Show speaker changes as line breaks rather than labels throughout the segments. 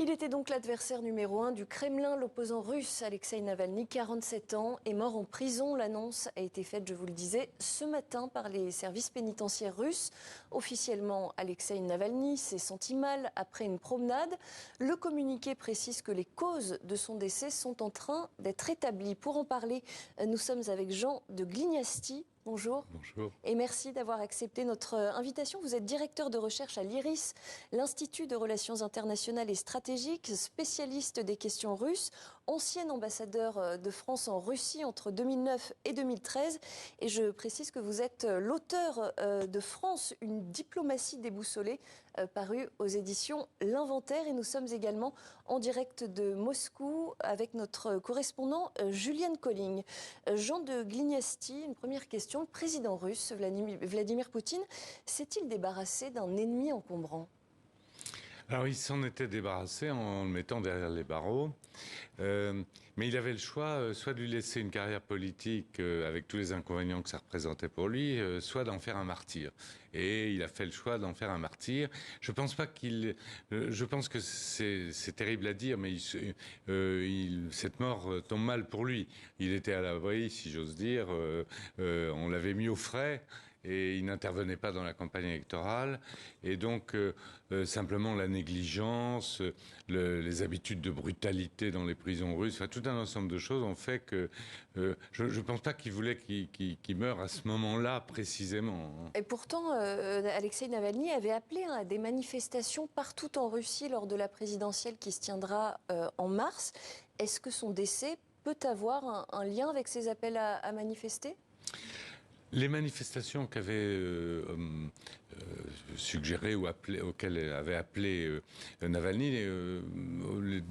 Il était donc l'adversaire numéro 1 du Kremlin. L'opposant russe Alexeï Navalny, 47 ans, est mort en prison. L'annonce a été faite, je vous le disais, ce matin par les services pénitentiaires russes. Officiellement, Alexeï Navalny s'est senti mal après une promenade. Le communiqué précise que les causes de son décès sont en train d'être établies. Pour en parler, nous sommes avec Jean de Glignasti. Bonjour.
Bonjour.
Et merci d'avoir accepté notre invitation. Vous êtes directeur de recherche à l'IRIS, l'Institut de Relations Internationales et Stratégiques, spécialiste des questions russes, ancien ambassadeur de France en Russie entre 2009 et 2013. Et je précise que vous êtes l'auteur de France, une diplomatie déboussolée, paru aux éditions L'Inventaire. Et nous sommes également en direct de Moscou avec notre correspondant Julienne Colling. Jean de Glignasti, une première question. Le président russe, Vladimir Poutine, s'est-il débarrassé d'un ennemi encombrant ?
Alors, il s'en était débarrassé en le mettant derrière les barreaux. Mais il avait le choix, soit de lui laisser une carrière politique avec tous les inconvénients que ça représentait pour lui, soit d'en faire un martyr. Et il a fait le choix d'en faire un martyr. Je pense pas je pense que c'est terrible à dire, mais cette mort tombe mal pour lui. Il était à l'abri, si j'ose dire. On l'avait mis au frais. Et il n'intervenait pas dans la campagne électorale. Et donc, simplement la négligence, les habitudes de brutalité dans les prisons russes, enfin, tout un ensemble de choses ont fait que je ne pense pas qu'il voulait qu'il meure à ce moment-là précisément.
Et pourtant, Alexeï Navalny avait appelé à des manifestations partout en Russie lors de la présidentielle qui se tiendra en mars. Est-ce que son décès peut avoir un lien avec ces appels à manifester ?
Les manifestations qu'avait suggérées ou auxquelles avait appelé Navalny,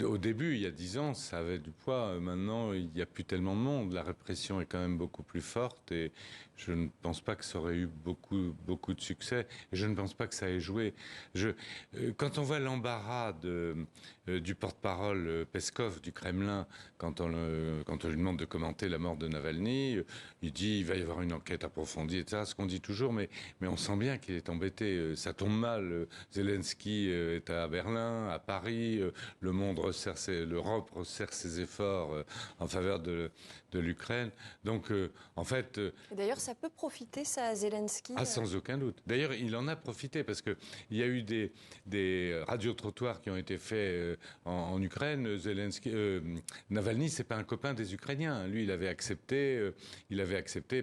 au début, il y a 10 ans, ça avait du poids. Maintenant, il n'y a plus tellement de monde. La répression est quand même beaucoup plus forte et je ne pense pas que ça aurait eu beaucoup de succès. Et je ne pense pas que ça ait joué. Quand on voit l'embarras du porte-parole Peskov du Kremlin, quand on lui demande de commenter la mort de Navalny, il dit il va y avoir une enquête approfondie, etc. Ce qu'on dit toujours, mais on sent bien qu'il est embêté. Ça tombe mal. Zelensky est à Berlin, à Paris. L'Europe resserre ses efforts en faveur de l'Ukraine. Donc, en fait...
D'ailleurs, ça peut profiter, ça, à Zelensky.
Ah, sans aucun doute. D'ailleurs, il en a profité parce que il y a eu des radiotrottoirs qui ont été faits en Ukraine. Navalny, c'est pas un copain des Ukrainiens. Lui, il avait accepté,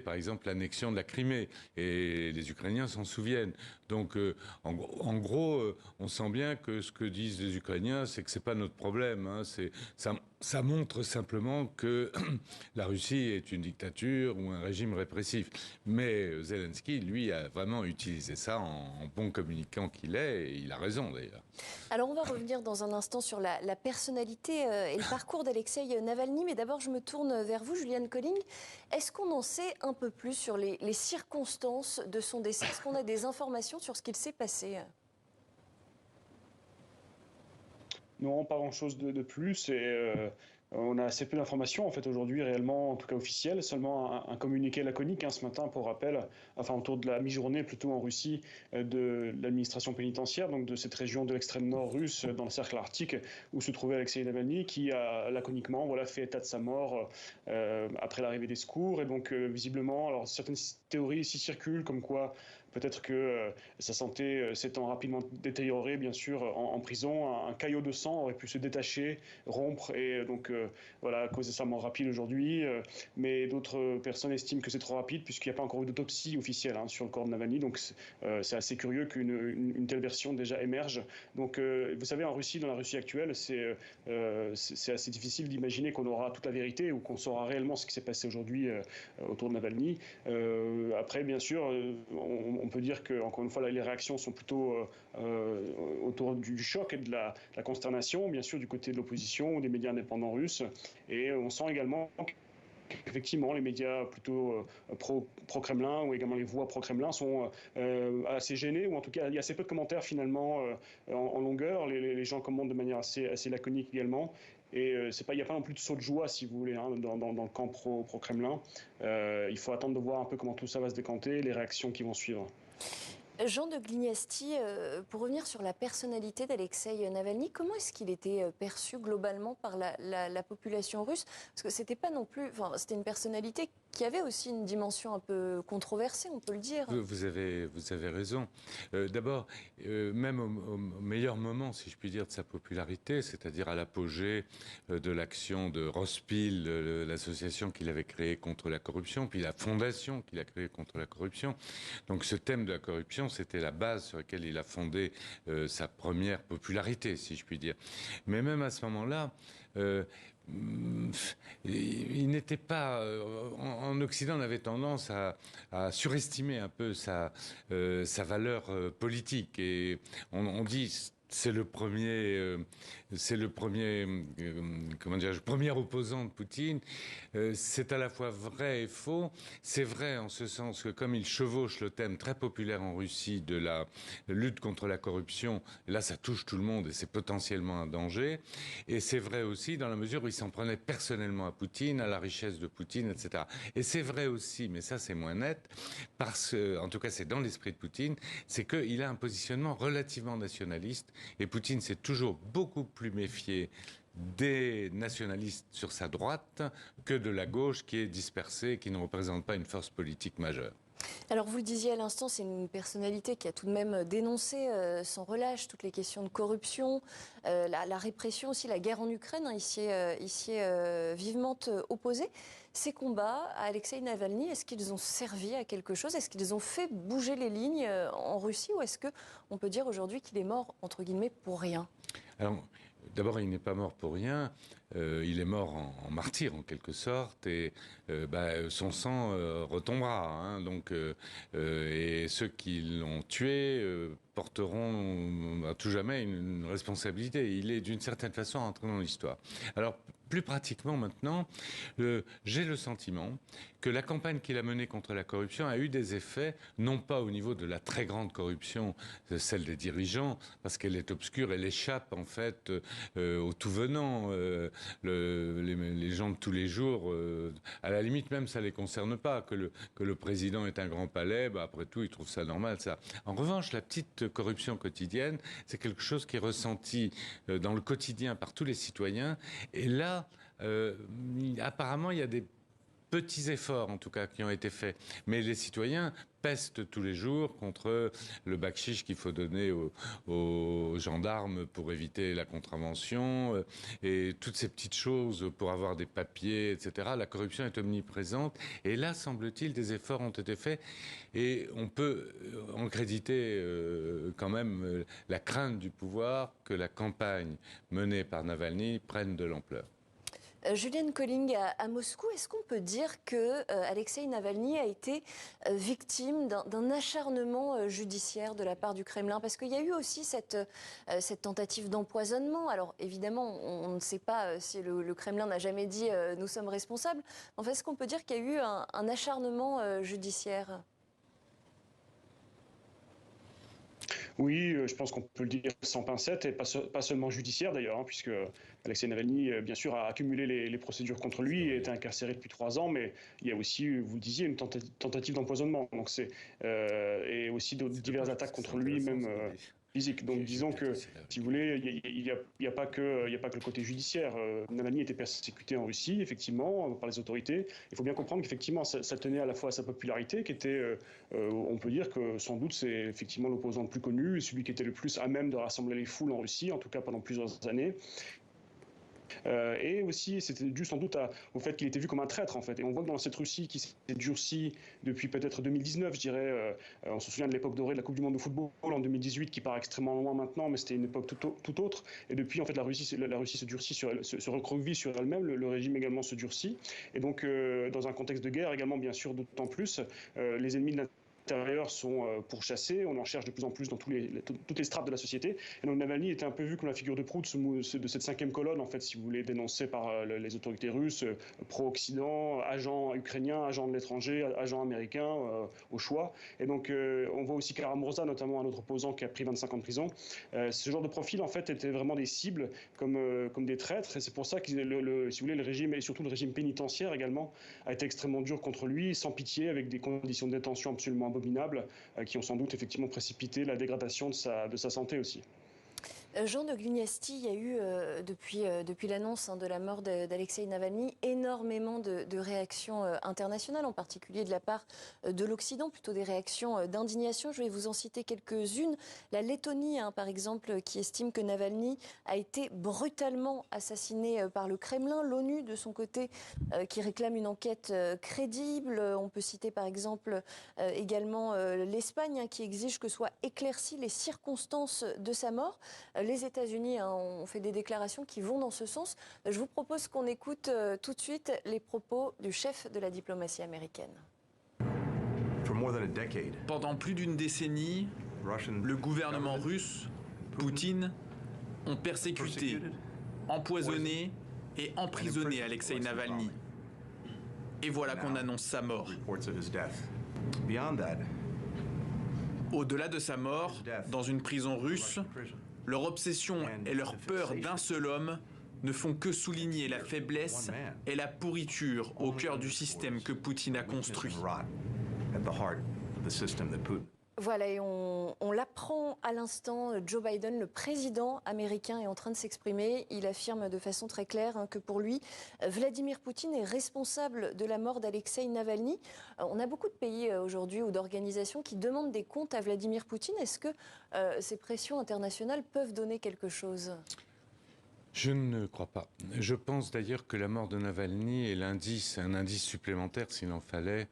par exemple, l'annexion de la Crimée. Et les Ukrainiens s'en souviennent. Donc, en gros, on sent bien que ce que disent les Ukrainiens, c'est que c'est pas notre problème. Hein. Ça montre simplement que la Russie est une dictature ou un régime répressif. Mais Zelensky, lui, a vraiment utilisé ça en bon communicant qu'il est, et il a raison d'ailleurs.
Alors on va revenir dans un instant sur la personnalité et le parcours d'Alexeï Navalny, mais d'abord je me tourne vers vous, Julienne Colling. Est-ce qu'on en sait un peu plus sur les circonstances de son décès ? Est-ce qu'on a des informations sur ce qu'il s'est passé ?
Non, pas grand-chose de plus. Et on a assez peu d'informations en fait aujourd'hui réellement, en tout cas officielles. Seulement un communiqué laconique ce matin pour rappel, enfin autour de la mi-journée plutôt en Russie, de l'administration pénitentiaire, donc de cette région de l'extrême nord russe dans le cercle arctique où se trouvait Alexeï Navalny, qui a laconiquement fait état de sa mort après l'arrivée des secours. Et donc visiblement, alors certaines théories ici circulent comme quoi peut-être que sa santé s'étant rapidement détériorée, bien sûr, en prison, un caillot de sang aurait pu se détacher, rompre et donc causer sa mort rapide aujourd'hui. Mais d'autres personnes estiment que c'est trop rapide puisqu'il n'y a pas encore eu d'autopsie officielle sur le corps de Navalny. Donc c'est assez curieux qu'une telle version déjà émerge. Donc vous savez, en Russie, dans la Russie actuelle, c'est assez difficile d'imaginer qu'on aura toute la vérité ou qu'on saura réellement ce qui s'est passé aujourd'hui autour de Navalny. Après, bien sûr, on peut dire que, encore une fois, les réactions sont plutôt autour du choc et de la consternation, bien sûr, du côté de l'opposition ou des médias indépendants russes. Et on sent également qu'effectivement, les médias plutôt pro-Kremlin ou également les voix pro-Kremlin sont assez gênés, ou en tout cas, il y a assez peu de commentaires finalement en longueur. Les gens commentent de manière assez laconique également. Et il n'y a pas non plus de saut de joie, si vous voulez, dans le camp pro-Kremlin. Il faut attendre de voir un peu comment tout ça va se décanter, les réactions qui vont suivre.
Jean de Glignasti, pour revenir sur la personnalité d'Alexeï Navalny, comment est-ce qu'il était perçu globalement par la population russe? Parce que c'était pas non plus, enfin, c'était une personnalité qui avait aussi une dimension un peu controversée, on peut le dire.
Vous avez raison. D'abord, même au meilleur moment, si je puis dire, de sa popularité, c'est-à-dire à l'apogée de l'action de Rospil, l'association qu'il avait créée contre la corruption, puis la fondation qu'il a créée contre la corruption. Donc ce thème de la corruption, c'était la base sur laquelle il a fondé sa première popularité, si je puis dire. Mais même à ce moment-là, il n'était pas... en Occident, on avait tendance à surestimer un peu sa valeur politique. Et on dit... C'est le premier, comment dire, premier opposant de Poutine. C'est à la fois vrai et faux. C'est vrai en ce sens que comme il chevauche le thème très populaire en Russie de la lutte contre la corruption, là ça touche tout le monde et c'est potentiellement un danger. Et c'est vrai aussi dans la mesure où il s'en prenait personnellement à Poutine, à la richesse de Poutine, etc. Et c'est vrai aussi, mais ça c'est moins net, parce que, en tout cas c'est dans l'esprit de Poutine, c'est qu'il a un positionnement relativement nationaliste. Et Poutine s'est toujours beaucoup plus méfié des nationalistes sur sa droite que de la gauche qui est dispersée, qui ne représente pas une force politique majeure.
Alors vous le disiez à l'instant, c'est une personnalité qui a tout de même dénoncé sans relâche toutes les questions de corruption, la répression aussi, la guerre en Ukraine, hein, ici est vivement opposé. Ces combats à Alexeï Navalny, est-ce qu'ils ont servi à quelque chose? Est-ce qu'ils ont fait bouger les lignes en Russie? Ou est-ce qu'on peut dire aujourd'hui qu'il est mort, entre guillemets, pour rien?
Alors, d'abord, il n'est pas mort pour rien. Il est mort en martyr, en quelque sorte, et son sang retombera. Hein, donc, et ceux qui l'ont tué porteront à tout jamais une responsabilité. Il est d'une certaine façon entré dans l'histoire. Alors, plus pratiquement maintenant, j'ai le sentiment que la campagne qu'il a menée contre la corruption a eu des effets, non pas au niveau de la très grande corruption, celle des dirigeants, parce qu'elle est obscure, elle échappe en fait aux tout venants. Les gens de tous les jours, à la limite même ça les concerne pas. Que le président ait un grand palais, après tout ils trouvent ça normal. Ça. En revanche, la petite corruption quotidienne, c'est quelque chose qui est ressenti dans le quotidien par tous les citoyens. Et là, apparemment, il y a des petits efforts, en tout cas, qui ont été faits. Mais les citoyens pestent tous les jours contre le bakchich qu'il faut donner aux gendarmes pour éviter la contravention et toutes ces petites choses pour avoir des papiers, etc. La corruption est omniprésente. Et là, semble-t-il, des efforts ont été faits. Et on peut en créditer quand même la crainte du pouvoir que la campagne menée par Navalny prenne de l'ampleur.
Julienne Colling, à Moscou, est-ce qu'on peut dire que Alexeï Navalny a été victime d'un acharnement judiciaire de la part du Kremlin? Parce qu'il y a eu aussi cette tentative d'empoisonnement. Alors évidemment, on ne sait pas si le Kremlin n'a jamais dit nous sommes responsables. Enfin, est-ce qu'on peut dire qu'il y a eu un acharnement judiciaire?
Oui, je pense qu'on peut le dire sans pincette, et pas seulement judiciaire d'ailleurs, hein, puisque Alexei Navalny, bien sûr, a accumulé les procédures contre lui et a été incarcéré depuis 3 ans, mais il y a aussi, vous le disiez, une tentative d'empoisonnement. Donc et aussi diverses attaques contre lui, même physiques. Donc disons que, si vous voulez, il n'y a pas que le côté judiciaire. Navalny était persécuté en Russie, effectivement, par les autorités. Il faut bien comprendre qu'effectivement, ça tenait à la fois à sa popularité, qui était, on peut dire que sans doute, c'est effectivement l'opposant le plus connu, celui qui était le plus à même de rassembler les foules en Russie, en tout cas pendant plusieurs années. Et aussi, c'était dû sans doute au fait qu'il était vu comme un traître, en fait. Et on voit que dans cette Russie qui s'est durcie depuis peut-être 2019, je dirais, on se souvient de l'époque dorée de la Coupe du Monde de football en 2018, qui part extrêmement loin maintenant, mais c'était une époque tout autre. Et depuis, en fait, la Russie se durcit, se recroqueville sur elle-même, le régime également se durcit. Et donc, dans un contexte de guerre également, bien sûr, d'autant plus, les ennemis de l'intérieur sont pourchassés, on en cherche de plus en plus dans toutes les strates de la société. Et donc Navalny était un peu vu comme la figure de proue de cette 5e colonne, en fait, si vous voulez, dénoncée par les autorités russes, pro-Occident, agents ukrainiens, agents de l'étranger, agents américains, au choix. Et donc on voit aussi Kara-Murza, notamment un autre opposant qui a pris 25 ans de prison. Ce genre de profil, en fait, était vraiment des cibles comme des traîtres. Et c'est pour ça que, si vous voulez, le régime, et surtout le régime pénitentiaire également, a été extrêmement dur contre lui, sans pitié, avec des conditions de détention absolument abominables qui ont sans doute effectivement précipité la dégradation de sa santé aussi.
Jean de Glignasti, il y a eu depuis l'annonce de la mort d'Alexeï Navalny énormément de réactions internationales, en particulier de la part de l'Occident, plutôt des réactions d'indignation. Je vais vous en citer quelques-unes. La Lettonie, par exemple, qui estime que Navalny a été brutalement assassiné par le Kremlin. L'ONU, de son côté, qui réclame une enquête crédible. On peut citer par exemple également l'Espagne, qui exige que soient éclaircies les circonstances de sa mort. Les États-Unis ont fait des déclarations qui vont dans ce sens. Je vous propose qu'on écoute tout de suite les propos du chef de la diplomatie américaine.
Pendant plus d'une décennie, le gouvernement russe, Poutine, ont persécuté, empoisonné et emprisonné Alexeï Navalny. Et voilà qu'on annonce sa mort. Au-delà de sa mort, dans une prison russe, leur obsession et leur peur d'un seul homme ne font que souligner la faiblesse et la pourriture au cœur du système que Poutine a construit.
Voilà, et on l'apprend à l'instant, Joe Biden, le président américain, est en train de s'exprimer. Il affirme de façon très claire que pour lui, Vladimir Poutine est responsable de la mort d'Alexeï Navalny. On a beaucoup de pays aujourd'hui ou d'organisations qui demandent des comptes à Vladimir Poutine. Est-ce que ces pressions internationales peuvent donner quelque chose ?
Je ne crois pas. Je pense d'ailleurs que la mort de Navalny est un indice supplémentaire, s'il en fallait,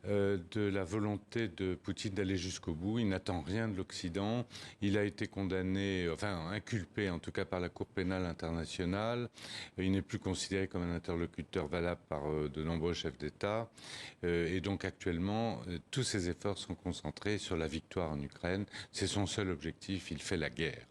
de la volonté de Poutine d'aller jusqu'au bout. Il n'attend rien de l'Occident. Il a été condamné, enfin inculpé en tout cas par la Cour pénale internationale. Il n'est plus considéré comme un interlocuteur valable par de nombreux chefs d'État. Et donc actuellement, tous ses efforts sont concentrés sur la victoire en Ukraine. C'est son seul objectif. Il fait la guerre.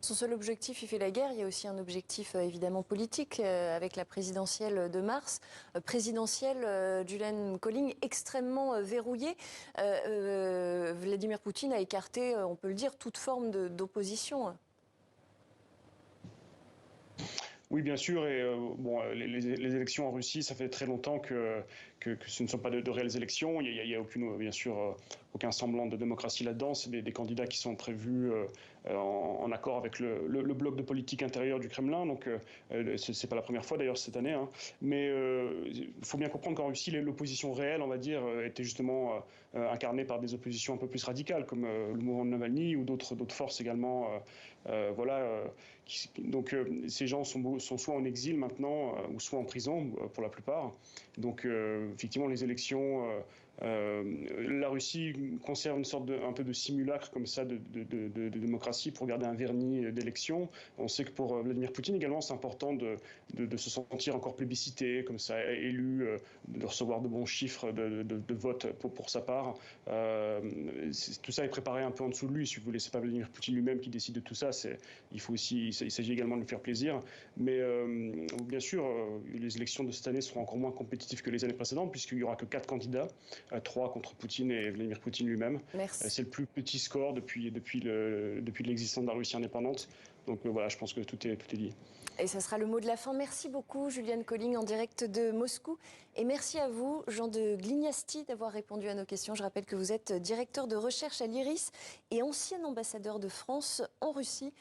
Son seul objectif, il fait la guerre. Il y a aussi un objectif évidemment politique avec la présidentielle de mars. Présidentielle, Julian Colling, extrêmement verrouillée. Vladimir Poutine a écarté, on peut le dire, toute forme d'opposition.
Oui, bien sûr. Et les élections en Russie, ça fait très longtemps que ce ne sont pas de réelles élections. Il n'y a bien sûr aucun semblant de démocratie là-dedans. C'est des candidats qui sont prévus en accord avec le bloc de politique intérieure du Kremlin. Donc, c'est pas la première fois d'ailleurs cette année. Mais il faut bien comprendre qu'en Russie, l'opposition réelle, on va dire, était justement incarnée par des oppositions un peu plus radicales, comme le mouvement de Navalny ou d'autres forces également. Donc, ces gens sont soit en exil maintenant, ou soit en prison pour la plupart. Donc, effectivement, les élections, la Russie conserve une sorte un peu de simulacre comme ça de démocratie pour garder un vernis d'élection. On sait que pour Vladimir Poutine également, c'est important de se sentir encore plébiscité, comme ça, élu, de recevoir de bons chiffres de vote pour sa part. Tout ça est préparé un peu en dessous de lui, si vous voulez. C'est pas Vladimir Poutine lui-même qui décide de tout ça. Il s'agit également de lui faire plaisir. Mais bien sûr, les élections de cette année seront encore moins compétitives que les années précédentes, puisqu'il n'y aura que 4 candidats, 3 contre Poutine et Vladimir Poutine lui-même. C'est le plus petit score depuis l'existence de la Russie indépendante. Donc voilà, je pense que tout est dit.
Et ça sera le mot de la fin. Merci beaucoup, Julian Colling, en direct de Moscou. Et merci à vous, Jean de Glignasti, d'avoir répondu à nos questions. Je rappelle que vous êtes directeur de recherche à l'IRIS et ancien ambassadeur de France en Russie.